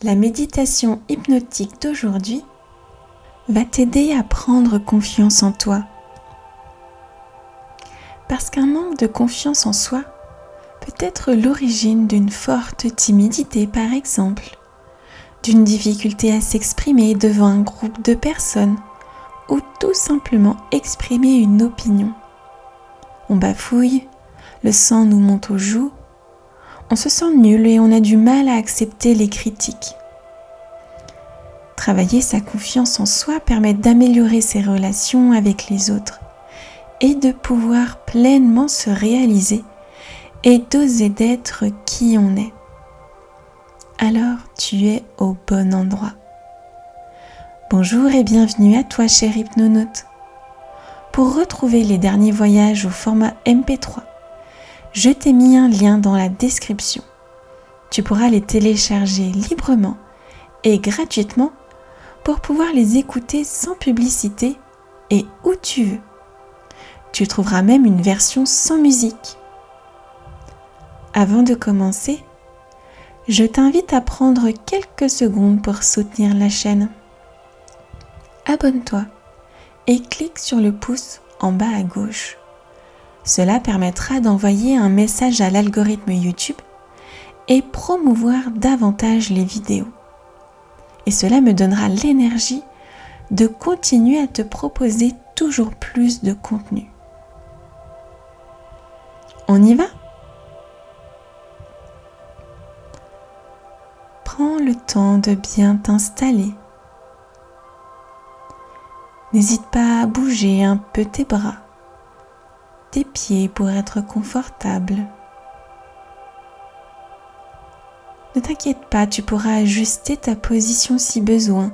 La méditation hypnotique d'aujourd'hui va t'aider à prendre confiance en toi. Parce qu'un manque de confiance en soi peut être l'origine d'une forte timidité par exemple, d'une difficulté à s'exprimer devant un groupe de personnes ou tout simplement exprimer une opinion. On bafouille, le sang nous monte aux joues, on se sent nul et on a du mal à accepter les critiques. Travailler sa confiance en soi permet d'améliorer ses relations avec les autres et de pouvoir pleinement se réaliser et d'oser d'être qui on est. Alors tu es au bon endroit. Bonjour et bienvenue à toi cher hypnonaute. Pour retrouver les derniers voyages au format MP3, je t'ai mis un lien dans la description. Tu pourras les télécharger librement et gratuitement pour pouvoir les écouter sans publicité et où tu veux. Tu trouveras même une version sans musique. Avant de commencer, je t'invite à prendre quelques secondes pour soutenir la chaîne. Abonne-toi et clique sur le pouce en bas à gauche. Cela permettra d'envoyer un message à l'algorithme YouTube et promouvoir davantage les vidéos. Et cela me donnera l'énergie de continuer à te proposer toujours plus de contenu. On y va ? Prends le temps de bien t'installer. N'hésite pas à bouger un peu tes bras, tes pieds pour être confortable. Ne t'inquiète pas, tu pourras ajuster ta position si besoin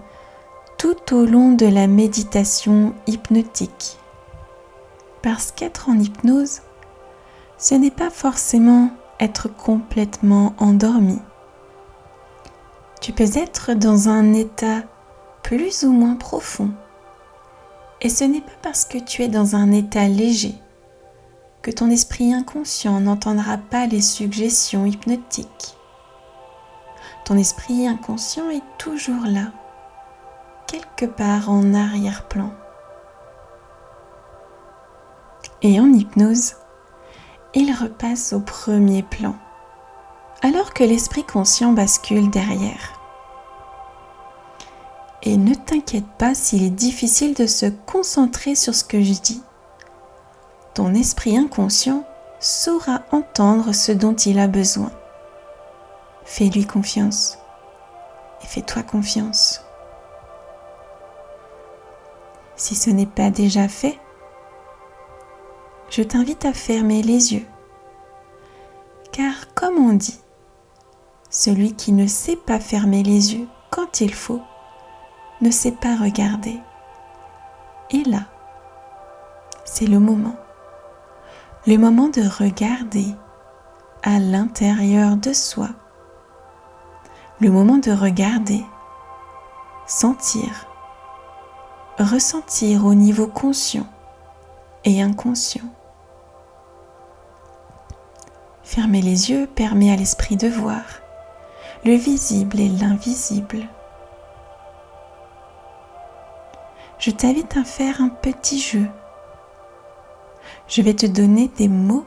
tout au long de la méditation hypnotique. Parce qu'être en hypnose, ce n'est pas forcément être complètement endormi. Tu peux être dans un état plus ou moins profond. Et ce n'est pas parce que tu es dans un état léger que ton esprit inconscient n'entendra pas les suggestions hypnotiques. Ton esprit inconscient est toujours là, quelque part en arrière-plan. Et en hypnose, il repasse au premier plan, alors que l'esprit conscient bascule derrière. Et ne t'inquiète pas s'il est difficile de se concentrer sur ce que je dis. Ton esprit inconscient saura entendre ce dont il a besoin. Fais-lui confiance et fais-toi confiance. Si ce n'est pas déjà fait, je t'invite à fermer les yeux. Car comme on dit, celui qui ne sait pas fermer les yeux quand il faut, ne sait pas regarder. Et là, c'est le moment de regarder à l'intérieur de soi, le moment de regarder, sentir, ressentir au niveau conscient et inconscient. Fermer les yeux permet à l'esprit de voir le visible et l'invisible. Je t'invite à faire un petit jeu. Je vais te donner des mots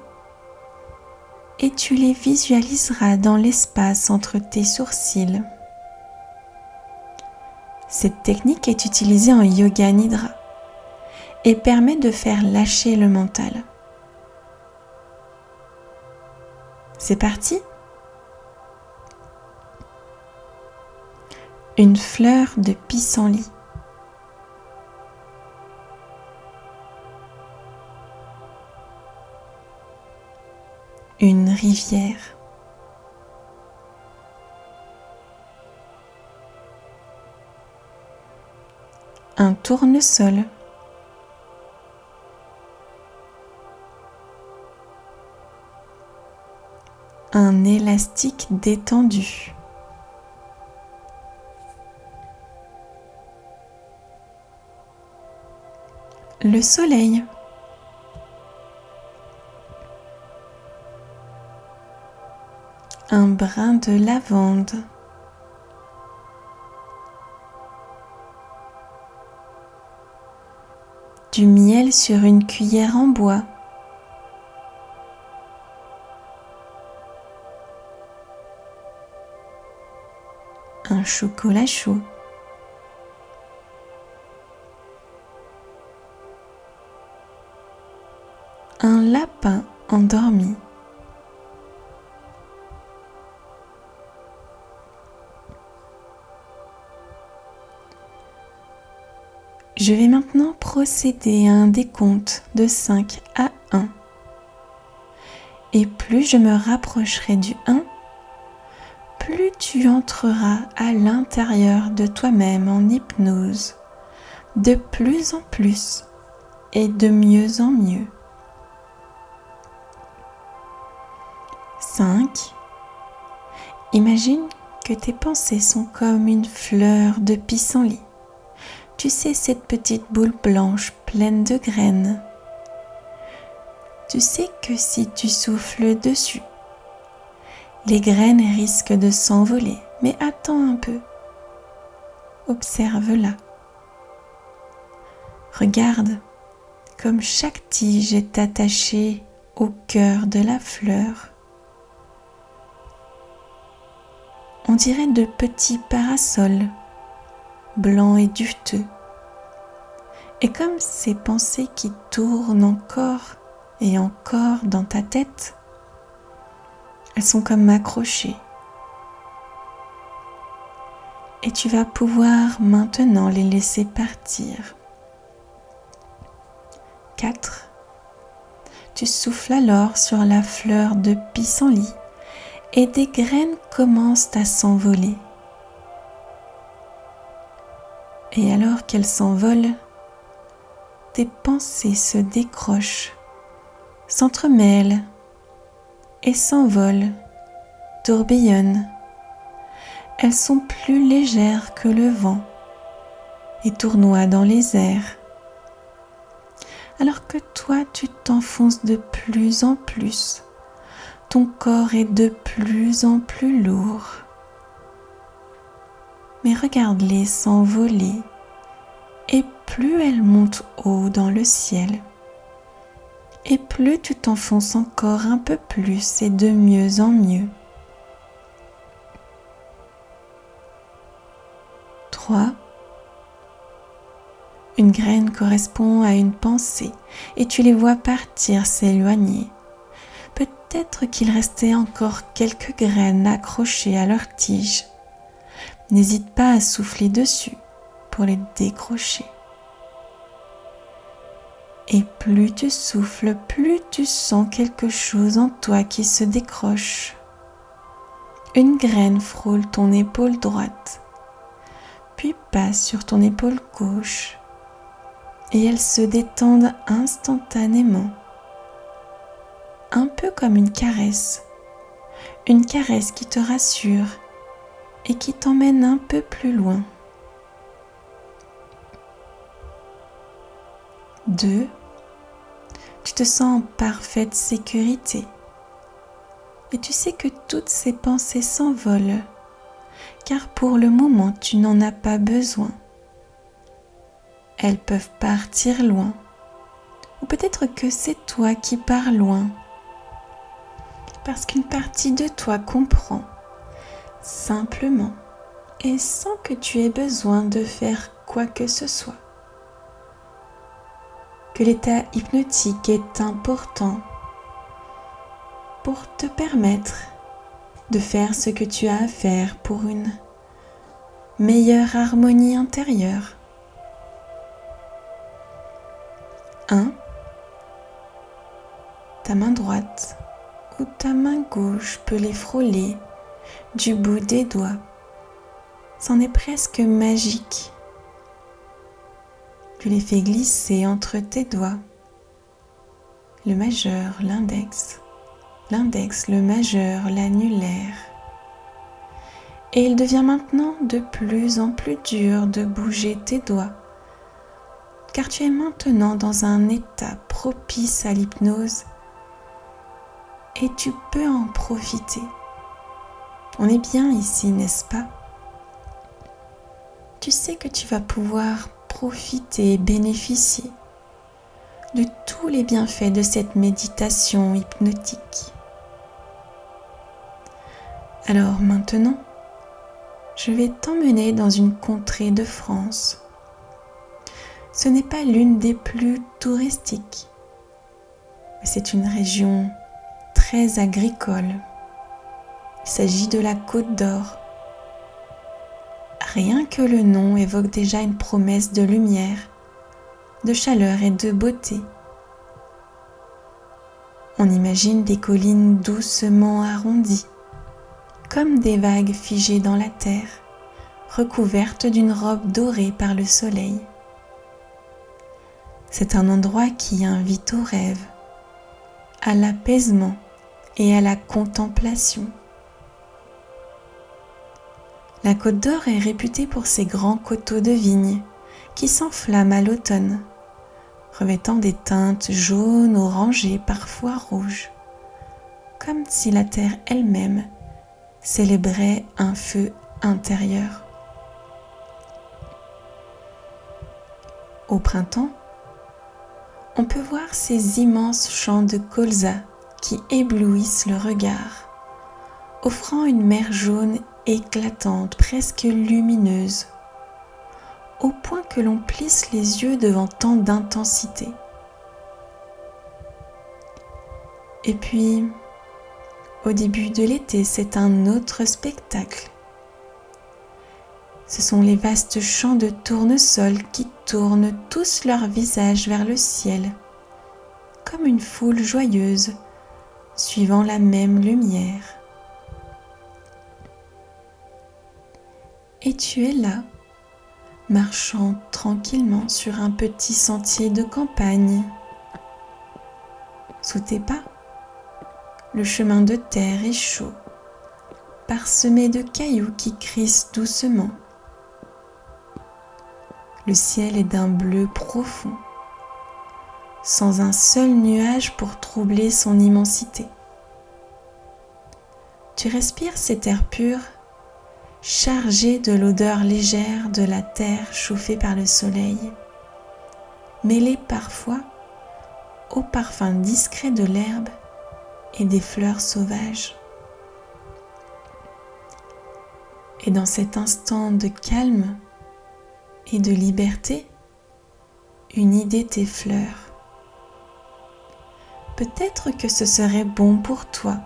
et tu les visualiseras dans l'espace entre tes sourcils. Cette technique est utilisée en yoga nidra et permet de faire lâcher le mental. C'est parti ? Une fleur de pissenlit. Une rivière. Un tournesol. Un élastique détendu. Le soleil. Un brin de lavande. du miel sur une cuillère en bois. Un chocolat chaud. Un lapin endormi. Je vais maintenant procéder à un décompte de 5 à 1. Et plus je me rapprocherai du 1, plus tu entreras à l'intérieur de toi-même en hypnose, de plus en plus et de mieux en mieux. 5. Imagine que tes pensées sont comme une fleur de pissenlit. Tu sais, cette petite boule blanche pleine de graines. Tu sais que si tu souffles dessus, les graines risquent de s'envoler, mais attends un peu. Observe-la. Regarde comme chaque tige est attachée au cœur de la fleur. On dirait de petits parasols, blancs et duveteux. Et comme ces pensées qui tournent encore et encore dans ta tête, elles sont comme accrochées. Et tu vas pouvoir maintenant les laisser partir. 4. Tu souffles alors sur la fleur de pissenlit et des graines commencent à s'envoler. Et alors qu'elles s'envolent, tes pensées se décrochent, s'entremêlent et s'envolent, tourbillonnent. Elles sont plus légères que le vent et tournoient dans les airs. Alors que toi, tu t'enfonces de plus en plus, ton corps est de plus en plus lourd. Mais regarde-les s'envoler, et plus elles montent haut dans le ciel, et plus tu t'enfonces encore un peu plus et de mieux en mieux. 3. Une graine correspond à une pensée et tu les vois partir, s'éloigner. Peut-être qu'il restait encore quelques graines accrochées à leur tige. N'hésite pas à souffler dessus pour les décrocher. Et plus tu souffles, plus tu sens quelque chose en toi qui se décroche. Une graine frôle ton épaule droite, puis passe sur ton épaule gauche, et elles se détendent instantanément, un peu comme une caresse qui te rassure et qui t'emmène un peu plus loin. 2. Tu te sens en parfaite sécurité et tu sais que toutes ces pensées s'envolent car pour le moment tu n'en as pas besoin. Elles peuvent partir loin ou peut-être que c'est toi qui pars loin parce qu'une partie de toi comprend simplement et sans que tu aies besoin de faire quoi que ce soit que l'état hypnotique est important pour te permettre de faire ce que tu as à faire pour une meilleure harmonie intérieure. 1. Ta main droite ou ta main gauche peut les frôler du bout des doigts. C'en est presque magique. Tu les fais glisser entre tes doigts, le majeur, l'index, le majeur, l'annulaire. Et il devient maintenant de plus en plus dur de bouger tes doigts, car tu es maintenant dans un état propice à l'hypnose et tu peux en profiter. On est bien ici, n'est-ce pas? Tu sais que tu vas pouvoir profiter et bénéficier de tous les bienfaits de cette méditation hypnotique. Alors maintenant, je vais t'emmener dans une contrée de France. Ce n'est pas l'une des plus touristiques, mais c'est une région très agricole. Il s'agit de la Côte d'Or. Rien que le nom évoque déjà une promesse de lumière, de chaleur et de beauté. On imagine des collines doucement arrondies, comme des vagues figées dans la terre, recouvertes d'une robe dorée par le soleil. C'est un endroit qui invite au rêve, à l'apaisement et à la contemplation. La Côte d'Or est réputée pour ses grands coteaux de vignes qui s'enflamment à l'automne, revêtant des teintes jaunes, orangées, parfois rouges, comme si la terre elle-même célébrait un feu intérieur. Au printemps, on peut voir ces immenses champs de colza qui éblouissent le regard, offrant une mer jaune éclatante, presque lumineuse, au point que l'on plisse les yeux devant tant d'intensité. Et puis, au début de l'été, c'est un autre spectacle. Ce sont les vastes champs de tournesols qui tournent tous leurs visages vers le ciel, comme une foule joyeuse, suivant la même lumière. Et tu es là, marchant tranquillement sur un petit sentier de campagne. Sous tes pas, le chemin de terre est chaud, parsemé de cailloux qui crissent doucement. Le ciel est d'un bleu profond, sans un seul nuage pour troubler son immensité. Tu respires cet air pur, chargé de l'odeur légère de la terre chauffée par le soleil, mêlée parfois au parfum discret de l'herbe et des fleurs sauvages. Et dans cet instant de calme et de liberté, une idée t'effleure. Peut-être que ce serait bon pour toi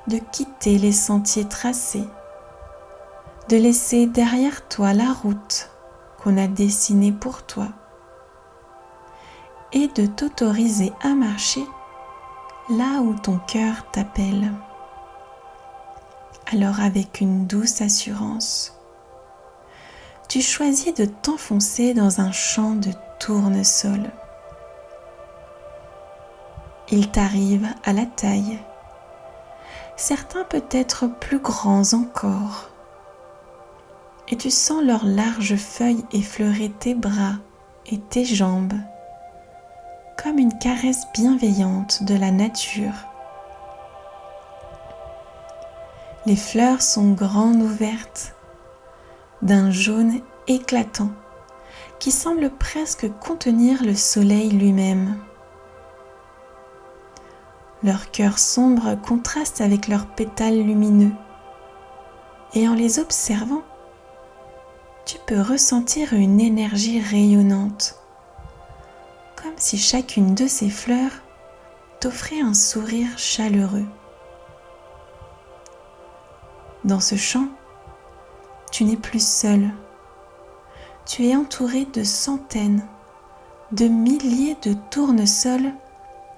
de quitter les sentiers tracés, de laisser derrière toi la route qu'on a dessinée pour toi et de t'autoriser à marcher là où ton cœur t'appelle. Alors avec une douce assurance, tu choisis de t'enfoncer dans un champ de tournesol. Ils t'arrivent à la taille, certains peut-être plus grands encore, et tu sens leurs larges feuilles effleurer tes bras et tes jambes, comme une caresse bienveillante de la nature. Les fleurs sont grandes ouvertes, d'un jaune éclatant, qui semble presque contenir le soleil lui-même. Leur cœur sombre contraste avec leurs pétales lumineux, et en les observant, tu peux ressentir une énergie rayonnante, comme si chacune de ces fleurs t'offrait un sourire chaleureux. Dans ce champ, tu n'es plus seul. Tu es entouré de centaines, de milliers de tournesols,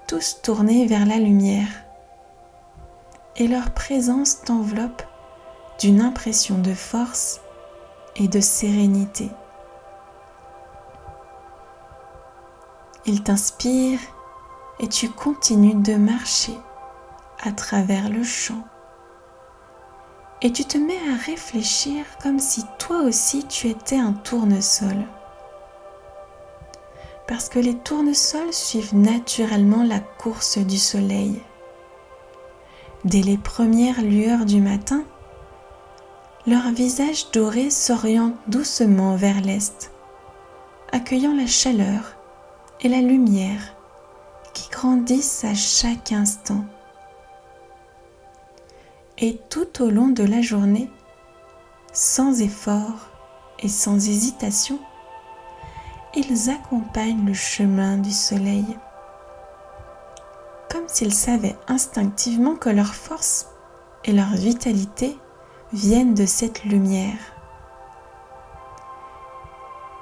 tous tournés vers la lumière. Et leur présence t'enveloppe d'une impression de force et de sérénité. Ils t'inspirent et tu continues de marcher à travers le champ. Et tu te mets à réfléchir comme si toi aussi tu étais un tournesol. Parce que les tournesols suivent naturellement la course du soleil. Dès les premières lueurs du matin, leur visage doré s'oriente doucement vers l'est, accueillant la chaleur et la lumière qui grandissent à chaque instant. Et tout au long de la journée, sans effort et sans hésitation, ils accompagnent le chemin du soleil, comme s'ils savaient instinctivement que leur force et leur vitalité viennent de cette lumière.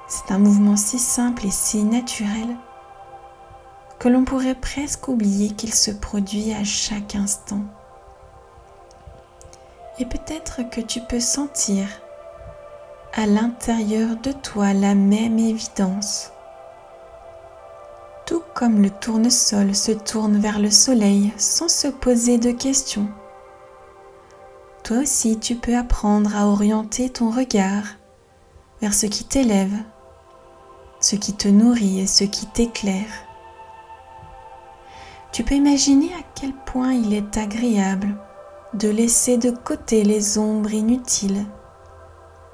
C'est un mouvement si simple et si naturel que l'on pourrait presque oublier qu'il se produit à chaque instant. Et peut-être que tu peux sentir à l'intérieur de toi la même évidence. Tout comme le tournesol se tourne vers le soleil sans se poser de questions. Toi aussi, tu peux apprendre à orienter ton regard vers ce qui t'élève, ce qui te nourrit et ce qui t'éclaire. Tu peux imaginer à quel point il est agréable de laisser de côté les ombres inutiles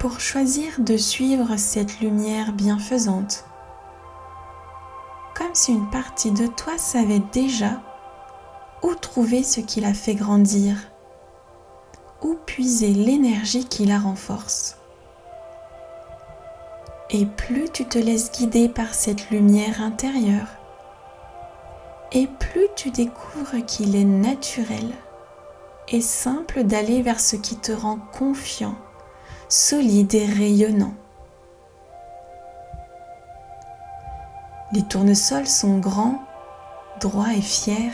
pour choisir de suivre cette lumière bienfaisante, comme si une partie de toi savait déjà où trouver ce qui la fait grandir, où puiser l'énergie qui la renforce. Et plus tu te laisses guider par cette lumière intérieure, et plus tu découvres qu'il est naturel et simple d'aller vers ce qui te rend confiant, solide et rayonnant. Les tournesols sont grands, droits et fiers.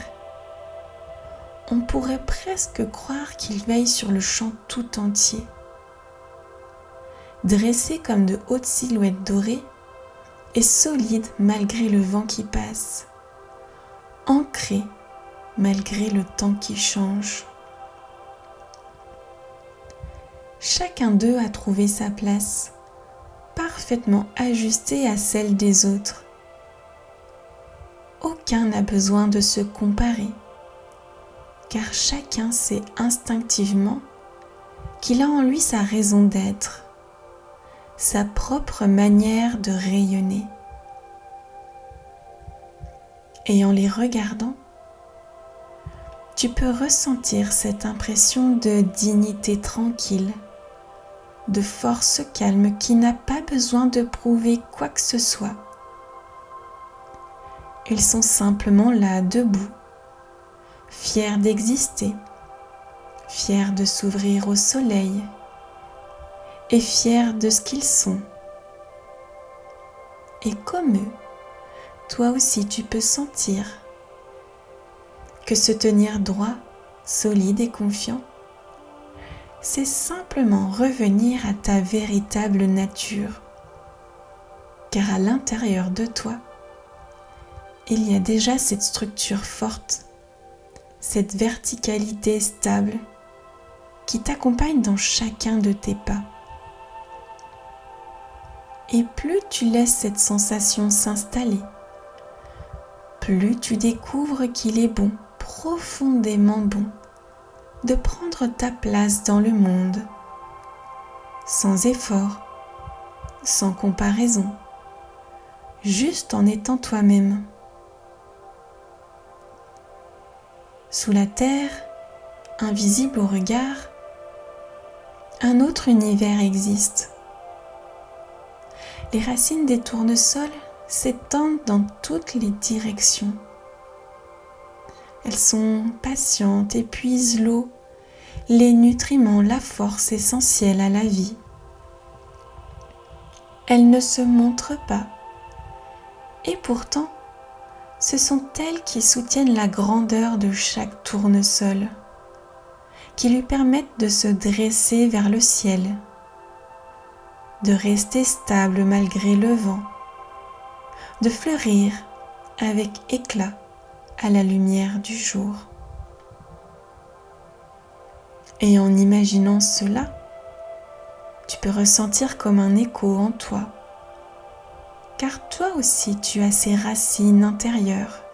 On pourrait presque croire qu'ils veillent sur le champ tout entier. Dressés comme de hautes silhouettes dorées et solides malgré le vent qui passe, ancrés malgré le temps qui change. Chacun d'eux a trouvé sa place, parfaitement ajustée à celle des autres. Aucun n'a besoin de se comparer, car chacun sait instinctivement qu'il a en lui sa raison d'être, sa propre manière de rayonner. Et en les regardant, tu peux ressentir cette impression de dignité tranquille, de force calme qui n'a pas besoin de prouver quoi que ce soit. Ils sont simplement là, debout, fiers d'exister, fiers de s'ouvrir au soleil et fiers de ce qu'ils sont. Et comme eux, toi aussi tu peux sentir que se tenir droit, solide et confiant, c'est simplement revenir à ta véritable nature. Car à l'intérieur de toi, il y a déjà cette structure forte, cette verticalité stable qui t'accompagne dans chacun de tes pas. Et plus tu laisses cette sensation s'installer, plus tu découvres qu'il est bon, profondément bon, de prendre ta place dans le monde, sans effort, sans comparaison, juste en étant toi-même. Sous la terre, invisible au regard, un autre univers existe. Les racines des tournesols s'étendent dans toutes les directions. Elles sont patientes et puisent l'eau, les nutriments, la force essentielle à la vie. Elles ne se montrent pas, et pourtant, ce sont elles qui soutiennent la grandeur de chaque tournesol, qui lui permettent de se dresser vers le ciel, de rester stable malgré le vent, de fleurir avec éclat à la lumière du jour. Et en imaginant cela, tu peux ressentir comme un écho en toi, car toi aussi tu as ces racines intérieures,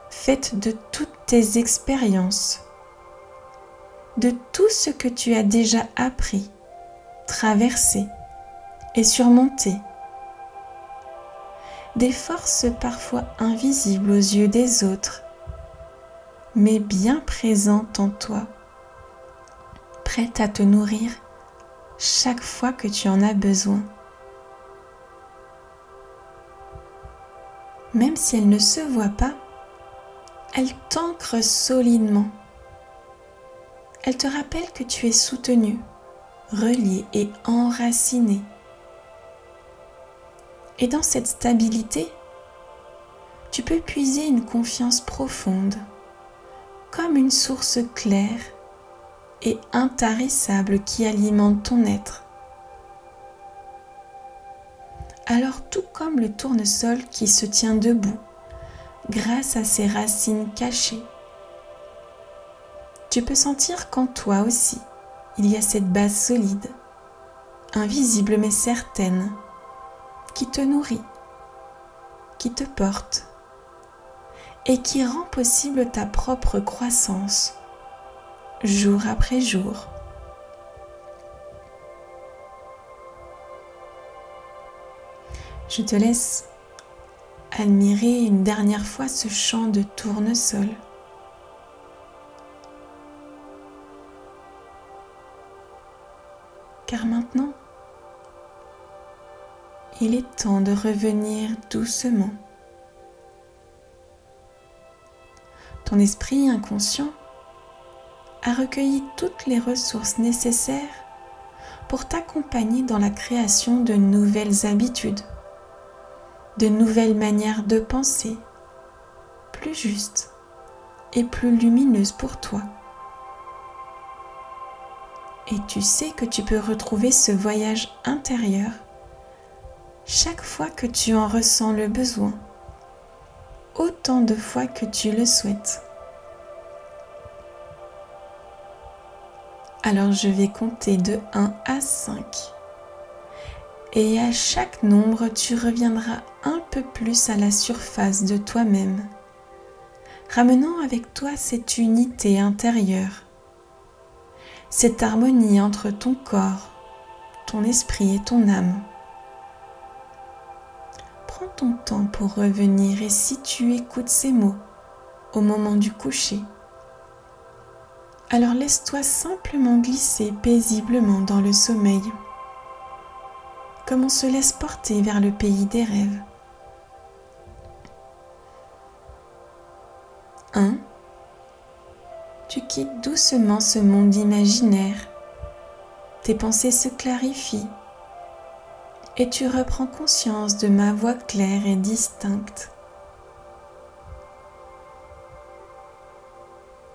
faites de toutes tes expériences, de tout ce que tu as déjà appris, traversé et surmonté. des forces parfois invisibles aux yeux des autres, mais bien présentes en toi, prêtes à te nourrir chaque fois que tu en as besoin. Même si elles ne se voient pas, elles t'ancrent solidement. Elles te rappellent que tu es soutenu, relié et enraciné. Et dans cette stabilité, tu peux puiser une confiance profonde, comme une source claire et intarissable qui alimente ton être. Alors tout comme le tournesol qui se tient debout grâce à ses racines cachées, tu peux sentir qu'en toi aussi, il y a cette base solide, invisible mais certaine, qui te nourrit, qui te porte et qui rend possible ta propre croissance, jour après jour. Je te laisse admirer une dernière fois ce chant de tournesol. Car maintenant, il est temps de revenir doucement. Ton esprit inconscient a recueilli toutes les ressources nécessaires pour t'accompagner dans la création de nouvelles habitudes, de nouvelles manières de penser, plus justes et plus lumineuses pour toi. Et tu sais que tu peux retrouver ce voyage intérieur chaque fois que tu en ressens le besoin, autant de fois que tu le souhaites. Alors je vais compter de 1 à 5. Et à chaque nombre, tu reviendras un peu plus à la surface de toi-même, ramenant avec toi cette unité intérieure, cette harmonie entre ton corps, ton esprit et ton âme. Prends ton temps pour revenir et si tu écoutes ces mots au moment du coucher, alors laisse-toi simplement glisser paisiblement dans le sommeil, comme on se laisse porter vers le pays des rêves. 1. Tu quittes doucement ce monde imaginaire. Tes pensées se clarifient et tu reprends conscience de ma voix claire et distincte.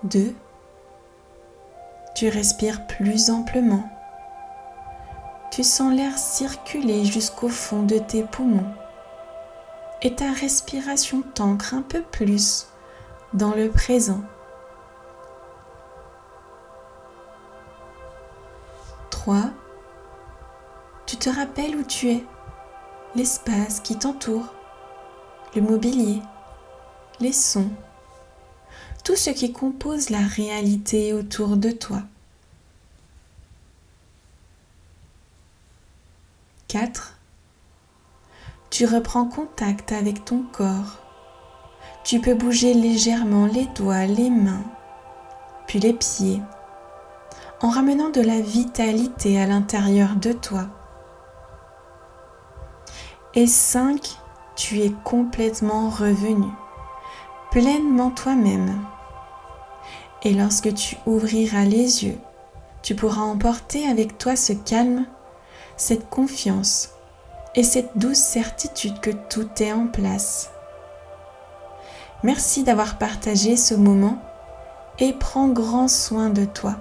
2. Tu respires plus amplement. Tu sens l'air circuler jusqu'au fond de tes poumons et ta respiration t'ancre un peu plus dans le présent. 3. Tu te rappelles où tu es, l'espace qui t'entoure, le mobilier, les sons, tout ce qui compose la réalité autour de toi. 4. Tu reprends contact avec ton corps. Tu peux bouger légèrement les doigts, les mains, puis les pieds, en ramenant de la vitalité à l'intérieur de toi. Et 5. Tu es complètement revenu, pleinement toi-même. Et lorsque tu ouvriras les yeux, tu pourras emporter avec toi ce calme, cette confiance et cette douce certitude que tout est en place. Merci d'avoir partagé ce moment et prends grand soin de toi.